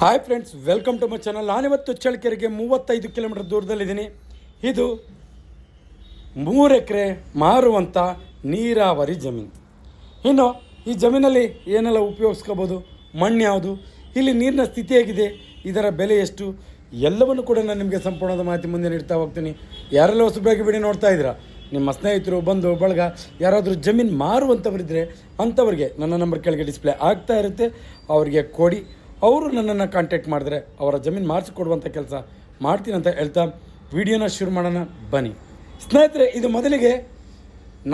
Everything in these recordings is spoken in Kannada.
Hi friends, welcome to my channel. ನಾನಿವತ್ತು ಚಳ್ಳಕೆರೆಗೆ 35 ಕಿಲೋಮೀಟರ್ ದೂರದಲ್ಲಿದ್ದೀನಿ. ಇದು 3 ಎಕರೆ ಮಾರುವಂಥ ನೀರಾವರಿ ಜಮೀನು. ಇನ್ನು ಈ ಜಮೀನಲ್ಲಿ ಏನೆಲ್ಲ ಉಪಯೋಗಿಸ್ಕೋಬೋದು, ಮಣ್ಣು ಯಾವುದು, ಇಲ್ಲಿ ನೀರಿನ ಸ್ಥಿತಿ ಹೇಗಿದೆ, ಇದರ ಬೆಲೆ ಎಷ್ಟು, ಎಲ್ಲವನ್ನು ಕೂಡ ನಾನು ನಿಮಗೆ ಸಂಪೂರ್ಣದ ಮಾಹಿತಿ ಮುಂದೆ ನೀಡ್ತಾ ಹೋಗ್ತೀನಿ. ಯಾರೆಲ್ಲ ಹೊಸಬರಾಗಿ ವಿಡಿಯೋ ನೋಡ್ತಾ ಇದ್ದೀರಾ, ನಿಮ್ಮ ಸ್ನೇಹಿತರು, ಬಂಧು ಬಳಗ ಯಾರಾದರೂ ಜಮೀನು ಮಾರುವಂಥವರಿದ್ದರೆ ಅಂಥವ್ರಿಗೆ ನನ್ನ ನಂಬರ್ ಕೆಳಗೆ ಡಿಸ್ಪ್ಲೇ ಆಗ್ತಾ ಇರುತ್ತೆ, ಅವರಿಗೆ ಕೊಡಿ. ಅವರು ನನ್ನನ್ನು ಕಾಂಟ್ಯಾಕ್ಟ್ ಮಾಡಿದ್ರೆ ಅವರ ಜಮೀನು ಮಾರಿಸಿಕೊಡುವಂಥ ಕೆಲಸ ಮಾಡ್ತೀನಿ ಅಂತ ಹೇಳ್ತಾ ವಿಡಿಯೋನ ಶುರು ಮಾಡೋಣ ಬನ್ನಿ ಸ್ನೇಹಿತರೆ. ಇದು ಮೊದಲಿಗೆ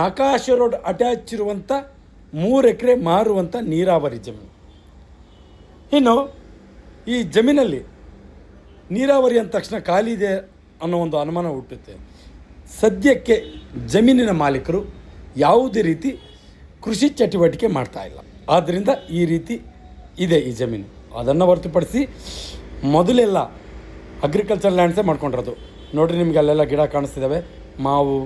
ನಕಾಶ ರೋಡ್ ಅಟ್ಯಾಚ್ ಇರುವಂಥ 3 ಎಕರೆ ಮಾರುವಂಥ ನೀರಾವರಿ ಜಮೀನು. ಇನ್ನು ಈ ಜಮೀನಲ್ಲಿ ನೀರಾವರಿ ಅಂದ ತಕ್ಷಣ ಖಾಲಿ ಇದೆ ಅನ್ನೋ ಒಂದು ಅನುಮಾನ ಹುಟ್ಟುತ್ತೆ. ಸದ್ಯಕ್ಕೆ ಜಮೀನಿನ ಮಾಲೀಕರು ಯಾವುದೇ ರೀತಿ ಕೃಷಿ ಚಟುವಟಿಕೆ ಮಾಡ್ತಾ ಇಲ್ಲ, ಆದ್ದರಿಂದ ಈ ರೀತಿ ಇದೆ ಈ ಜಮೀನು. ಅದನ್ನು ಹೊರತುಪಡಿಸಿ ಮೊದಲೆಲ್ಲ ಅಗ್ರಿಕಲ್ಚರ್ ಲ್ಯಾಂಡ್ಸೇ ಮಾಡ್ಕೊಂಡಿರೋದು. ನೋಡಿರಿ, ನಿಮಗೆ ಅಲ್ಲೆಲ್ಲ ಗಿಡ ಕಾಣಿಸ್ತಿದ್ದಾವೆ, ಮಾವು,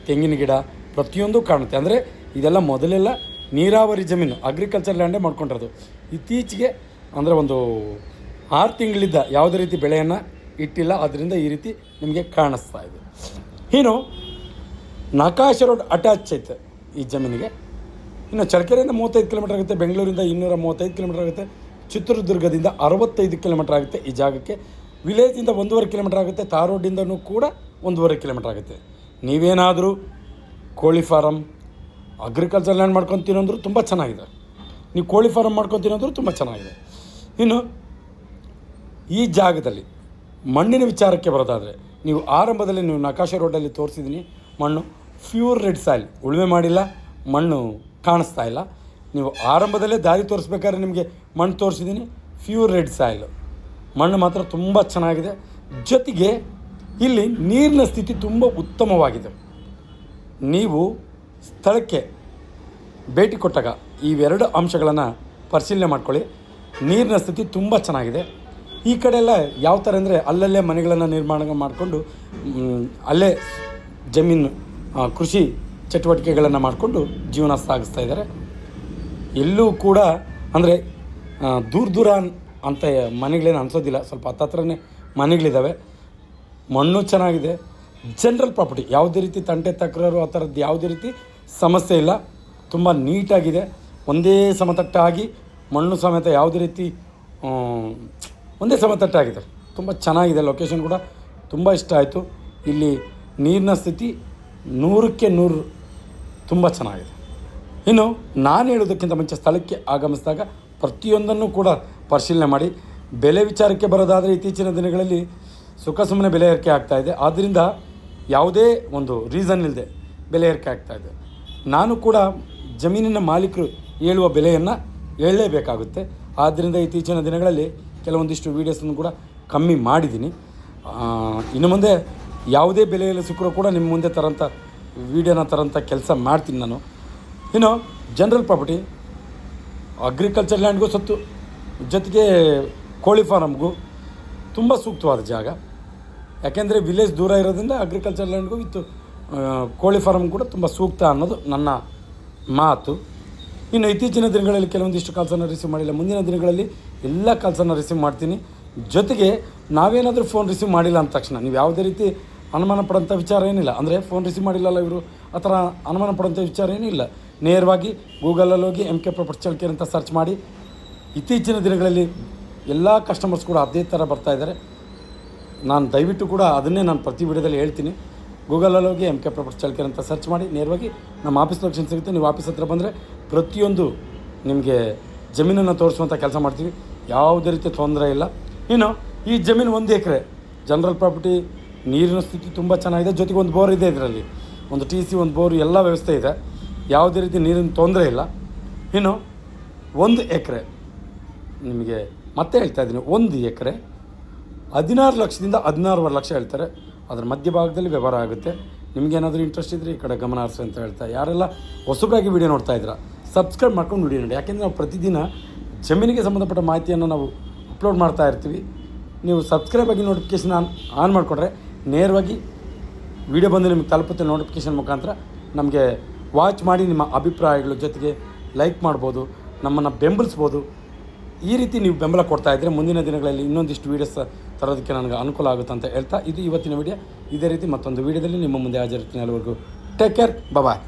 ತೆಂಗಿನ ಗಿಡ, ಪ್ರತಿಯೊಂದು ಕಾಣುತ್ತೆ. ಅಂದರೆ ಇದೆಲ್ಲ ಮೊದಲೆಲ್ಲ ನೀರಾವರಿ ಜಮೀನು, ಅಗ್ರಿಕಲ್ಚರ್ ಲ್ಯಾಂಡೇ ಮಾಡ್ಕೊಂಡಿರೋದು. ಇತ್ತೀಚೆಗೆ ಅಂದರೆ ಒಂದು 6 ತಿಂಗಳಿಂದ ಯಾವುದೇ ರೀತಿ ಬೆಳೆಯನ್ನು ಇಟ್ಟಿಲ್ಲ, ಅದರಿಂದ ಈ ರೀತಿ ನಿಮಗೆ ಕಾಣಿಸ್ತಾ ಇದೆ. ಇನ್ನು ನಕಾಶ ರೋಡ್ ಅಟ್ಯಾಚ್ ಐತೆ ಈ ಜಮೀನಿಗೆ. ಇನ್ನು ಚಳ್ಳಕೆರೆಯಿಂದ 35 ಕಿಲೋಮೀಟರ್ ಆಗುತ್ತೆ, ಬೆಂಗಳೂರಿಂದ 235 ಕಿಲೋಮೀಟರ್ ಆಗುತ್ತೆ, ಚಿತ್ರದುರ್ಗದಿಂದ 65 ಕಿಲೋಮೀಟರ್ ಆಗುತ್ತೆ ಈ ಜಾಗಕ್ಕೆ. ವಿಲೇಜಿಂದ 1.5 ಕಿಲೋಮೀಟರ್ ಆಗುತ್ತೆ, ತಾರ್ ರೋಡಿಂದನೂ ಕೂಡ 1.5 ಕಿಲೋಮೀಟರ್ ಆಗುತ್ತೆ. ನೀವೇನಾದರೂ ಕೋಳಿ ಫಾರಮ್, ಅಗ್ರಿಕಲ್ಚರ್ ಲ್ಯಾಂಡ್ ಮಾಡ್ಕೊತೀನೋ ಅಂದರೂ ತುಂಬ ಚೆನ್ನಾಗಿದೆ. ನೀವು ಕೋಳಿ ಫಾರಮ್ ಮಾಡ್ಕೊತೀನೋ ಅಂದರೂ ತುಂಬ ಚೆನ್ನಾಗಿದೆ. ಇನ್ನು ಈ ಜಾಗದಲ್ಲಿ ಮಣ್ಣಿನ ವಿಚಾರಕ್ಕೆ ಬರೋದಾದರೆ, ನೀವು ಆರಂಭದಲ್ಲಿ ನೀವು ನಕಾಶ ರೋಡಲ್ಲಿ ತೋರಿಸಿದ್ದೀನಿ, ಮಣ್ಣು ಪ್ಯೂರ್ ರೆಡ್ ಸಾಯಿಲ್, ಉಳುಮೆ ಮಾಡಿಲ್ಲ, ಮಣ್ಣು ಕಾಣಿಸ್ತಾ ಇಲ್ಲ. ನೀವು ಆರಂಭದಲ್ಲೇ ದಾರಿ ತೋರಿಸ್ಬೇಕಾದ್ರೆ ನಿಮಗೆ ಮಣ್ಣು ತೋರಿಸಿದ್ದೀನಿ, ಪ್ಯೂರ್ ರೆಡ್ ಸಾಯಿಲು, ಮಣ್ಣು ಮಾತ್ರ ತುಂಬ ಚೆನ್ನಾಗಿದೆ. ಜೊತೆಗೆ ಇಲ್ಲಿ ನೀರಿನ ಸ್ಥಿತಿ ತುಂಬ ಉತ್ತಮವಾಗಿದೆ. ನೀವು ಸ್ಥಳಕ್ಕೆ ಭೇಟಿ ಕೊಟ್ಟಾಗ ಇವೆರಡು ಅಂಶಗಳನ್ನು ಪರಿಶೀಲನೆ ಮಾಡ್ಕೊಳ್ಳಿ. ನೀರಿನ ಸ್ಥಿತಿ ತುಂಬ ಚೆನ್ನಾಗಿದೆ. ಈ ಕಡೆ ಎಲ್ಲ ಯಾವ ಥರ ಅಂದರೆ ಅಲ್ಲಲ್ಲೇ ಮನೆಗಳನ್ನು ನಿರ್ಮಾಣ ಮಾಡಿಕೊಂಡು ಅಲ್ಲೇ ಜಮೀನು ಕೃಷಿ ಚಟುವಟಿಕೆಗಳನ್ನು ಮಾಡಿಕೊಂಡು ಜೀವನ ಸಾಗಿಸ್ತಾ ಇದ್ದಾರೆ. ಎಲ್ಲೂ ಕೂಡ ಅಂದರೆ ದೂರ ಅಂತ ಮನೆಗಳೇನು ಅನಿಸೋದಿಲ್ಲ, ಸ್ವಲ್ಪ ಹತ್ತತ್ರನೇ ಮನೆಗಳಿದ್ದಾವೆ. ಮಣ್ಣು ಚೆನ್ನಾಗಿದೆ. ಜನರಲ್ ಪ್ರಾಪರ್ಟಿ, ಯಾವುದೇ ರೀತಿ ತಂಟೆ ತಕರಾರು ಆ ಥರದ್ದು ಯಾವುದೇ ರೀತಿ ಸಮಸ್ಯೆ ಇಲ್ಲ. ತುಂಬ ನೀಟಾಗಿದೆ, ಒಂದೇ ಸಮತಟ್ಟಾಗಿ ಮಣ್ಣು ಸಮೇತ ಯಾವುದೇ ರೀತಿ ಒಂದೇ ಸಮತಟ್ಟಾಗಿದೆ. ತುಂಬ ಚೆನ್ನಾಗಿದೆ. ಲೊಕೇಶನ್ ಕೂಡ ತುಂಬ ಇಷ್ಟ ಆಯಿತು. ಇಲ್ಲಿ ನೀರಿನ ಸ್ಥಿತಿ 100ಕ್ಕೆ 100 ತುಂಬ ಚೆನ್ನಾಗಿದೆ. ಇನ್ನು ನಾನು ಹೇಳೋದಕ್ಕಿಂತ ಮುಂಚೆ ಸ್ಥಳಕ್ಕೆ ಆಗಮಿಸಿದಾಗ ಪ್ರತಿಯೊಂದನ್ನು ಕೂಡ ಪರಿಶೀಲನೆ ಮಾಡಿ. ಬೆಲೆ ವಿಚಾರಕ್ಕೆ ಬರೋದಾದರೆ ಇತ್ತೀಚಿನ ದಿನಗಳಲ್ಲಿ ಸುಖ ಸುಮ್ಮನೆ ಬೆಲೆ ಏರಿಕೆ ಆಗ್ತಾಯಿದೆ. ಆದ್ದರಿಂದ ಯಾವುದೇ ಒಂದು ರೀಸನ್ ಇಲ್ಲದೆ ಬೆಲೆ ಏರಿಕೆ ಆಗ್ತಾಯಿದೆ. ನಾನು ಕೂಡ ಜಮೀನಿನ ಮಾಲೀಕರು ಹೇಳುವ ಬೆಲೆಯನ್ನು ಹೇಳಲೇಬೇಕಾಗುತ್ತೆ. ಆದ್ದರಿಂದ ಇತ್ತೀಚಿನ ದಿನಗಳಲ್ಲಿ ಕೆಲವೊಂದಿಷ್ಟು ವೀಡಿಯೋಸನ್ನು ಕೂಡ ಕಮ್ಮಿ ಮಾಡಿದ್ದೀನಿ. ಇನ್ನು ಮುಂದೆ ಯಾವುದೇ ಬೆಲೆಯಲ್ಲಿ ಸಿಕ್ಕರೂ ಕೂಡ ನಿಮ್ಮ ಮುಂದೆ ತರೋಂಥ ವೀಡಿಯೋನ ತರೋಂಥ ಕೆಲಸ ಮಾಡ್ತೀನಿ ನಾನು. ಇನ್ನು ಜನರಲ್ ಪ್ರಾಪರ್ಟಿ, ಅಗ್ರಿಕಲ್ಚರ್ ಲ್ಯಾಂಡ್ಗೂ ಸತ್ತು, ಜೊತೆಗೆ ಕೋಳಿ ಫಾರಮ್ಗೂ ತುಂಬ ಸೂಕ್ತವಾದ ಜಾಗ. ಯಾಕೆಂದರೆ ವಿಲೇಜ್ ದೂರ ಇರೋದ್ರಿಂದ ಅಗ್ರಿಕಲ್ಚರ್ ಲ್ಯಾಂಡ್ಗೂ ವಿತ್ ಕೋಳಿ ಫಾರಮ್ ಕೂಡ ತುಂಬ ಸೂಕ್ತ ಅನ್ನೋದು ನನ್ನ ಮಾತು. ಇನ್ನು ಇತ್ತೀಚಿನ ದಿನಗಳಲ್ಲಿ ಕೆಲವೊಂದಿಷ್ಟು ಕಾಲ್ಸನ್ನು ರಿಸೀವ್ ಮಾಡಿಲ್ಲ, ಮುಂದಿನ ದಿನಗಳಲ್ಲಿ ಎಲ್ಲ ಕಾಲ್ಸನ್ನು ರಿಸೀವ್ ಮಾಡ್ತೀನಿ. ಜೊತೆಗೆ ನಾವೇನಾದರೂ ಫೋನ್ ರಿಸೀವ್ ಮಾಡಿಲ್ಲ ಅಂದ ತಕ್ಷಣ ನೀವು ಯಾವುದೇ ರೀತಿ ಅನುಮಾನ ಪಡೋಂಥ ವಿಚಾರ ಏನಿಲ್ಲ. ಅಂದರೆ ಫೋನ್ ರಿಸೀವ್ ಮಾಡಿಲ್ಲಲ್ಲ ಇವರು ಆ ಥರ ಅನುಮಾನ ಪಡೋಂಥ ವಿಚಾರ ಏನಿಲ್ಲ. ನೇರವಾಗಿ ಗೂಗಲಲ್ಲಿ ಹೋಗಿ MK ಪ್ರಾಪರ್ಟಿ ಚಳ್ಳಕೆರೆ ಅಂತ ಸರ್ಚ್ ಮಾಡಿ. ಇತ್ತೀಚಿನ ದಿನಗಳಲ್ಲಿ ಎಲ್ಲ ಕಸ್ಟಮರ್ಸ್ ಕೂಡ ಅದೇ ಥರ ಬರ್ತಾಯಿದ್ದಾರೆ. ನಾನು ದಯವಿಟ್ಟು ಕೂಡ ಅದನ್ನೇ ನಾನು ಪ್ರತಿ ವಿಡಿಯೋದಲ್ಲಿ ಹೇಳ್ತೀನಿ. ಗೂಗಲಲ್ಲಿ ಹೋಗಿ MK ಪ್ರಾಪರ್ಟಿ ಚಳ್ಳಕೆರೆ ಅಂತ ಸರ್ಚ್ ಮಾಡಿ, ನೇರವಾಗಿ ನಮ್ಮ ಆಫೀಸ್ ಲೊಕೇಶನ್ ಸಿಗುತ್ತೆ. ನೀವು ಆಫೀಸ್ ಹತ್ರ ಬಂದರೆ ಪ್ರತಿಯೊಂದು ನಿಮಗೆ ಜಮೀನನ್ನು ತೋರಿಸುವಂಥ ಕೆಲಸ ಮಾಡ್ತೀವಿ. ಯಾವುದೇ ರೀತಿ ತೊಂದರೆ ಇಲ್ಲ. ಇನ್ನು ಈ ಜಮೀನು 1 ಎಕರೆ ಜನರಲ್ ಪ್ರಾಪರ್ಟಿ, ನೀರಿನ ಸ್ಥಿತಿ ತುಂಬ ಚೆನ್ನಾಗಿದೆ. ಜೊತೆಗೆ ಒಂದು ಬೋರ್ ಇದೆ, ಇದರಲ್ಲಿ ಒಂದು TC, ಒಂದು ಬೋರ್, ಎಲ್ಲ ವ್ಯವಸ್ಥೆ ಇದೆ. ಯಾವುದೇ ರೀತಿ ನೀರಿನ ತೊಂದರೆ ಇಲ್ಲ. ಇನ್ನು 1 ಎಕರೆ ನಿಮಗೆ ಮತ್ತೆ ಹೇಳ್ತಾ ಇದ್ದೀನಿ, 1 ಎಕರೆ 16 ಲಕ್ಷದಿಂದ 16.5 ಲಕ್ಷ ಹೇಳ್ತಾರೆ. ಅದರ ಮಧ್ಯಭಾಗದಲ್ಲಿ ವ್ಯವಹಾರ ಆಗುತ್ತೆ. ನಿಮಗೇನಾದರೂ ಇಂಟ್ರೆಸ್ಟ್ ಇದ್ದರೆ ಈ ಕಡೆ ಗಮನ ಹರಿಸಿ ಅಂತ ಹೇಳ್ತಾ, ಯಾರೆಲ್ಲ ಹೊಸಬರಾಗಿ ವಿಡಿಯೋ ನೋಡ್ತಾ ಇದ್ದೀರಾ ಸಬ್ಸ್ಕ್ರೈಬ್ ಮಾಡ್ಕೊಂಡು ವಿಡಿಯೋ ನೋಡಿ. ಯಾಕೆಂದರೆ ನಾವು ಪ್ರತಿದಿನ ಜಮೀನಿಗೆ ಸಂಬಂಧಪಟ್ಟ ಮಾಹಿತಿಯನ್ನು ನಾವು ಅಪ್ಲೋಡ್ ಮಾಡ್ತಾ ಇರ್ತೀವಿ. ನೀವು ಸಬ್ಸ್ಕ್ರೈಬ್ ಆಗಿ ನೋಟಿಫಿಕೇಷನ್ ಆನ್ ಮಾಡಿಕೊಂಡ್ರೆ ನೇರವಾಗಿ ವಿಡಿಯೋ ಬಂದು ನಿಮಗೆ ತಲುಪುತ್ತೆ. ನೋಟಿಫಿಕೇಷನ್ ಮುಖಾಂತರ ನಮಗೆ ವಾಚ್ ಮಾಡಿ ನಿಮ್ಮ ಅಭಿಪ್ರಾಯಗಳ ಜೊತೆಗೆ ಲೈಕ್ ಮಾಡ್ಬೋದು, ನಮ್ಮನ್ನು ಬೆಂಬಲಿಸ್ಬೋದು. ಈ ರೀತಿ ನೀವು ಬೆಂಬಲ ಕೊಡ್ತಾ ಇದ್ದರೆ ಮುಂದಿನ ದಿನಗಳಲ್ಲಿ ಇನ್ನೊಂದಿಷ್ಟು ವೀಡಿಯೋಸ್ ತರೋದಕ್ಕೆ ನನಗೆ ಅನುಕೂಲ ಆಗುತ್ತೆ ಅಂತ ಹೇಳ್ತಾ ಇದು ಇವತ್ತಿನ ವಿಡಿಯೋ. ಇದೇ ರೀತಿ ಮತ್ತೊಂದು ವೀಡಿಯೋದಲ್ಲಿ ನಿಮ್ಮ ಮುಂದೆ ಹಾಜರಿರ್ತೀನಿ. ಅಲ್ಲಿವರೆಗೂ ಟೇಕ್ ಕೇರ್, ಬಾಯ್.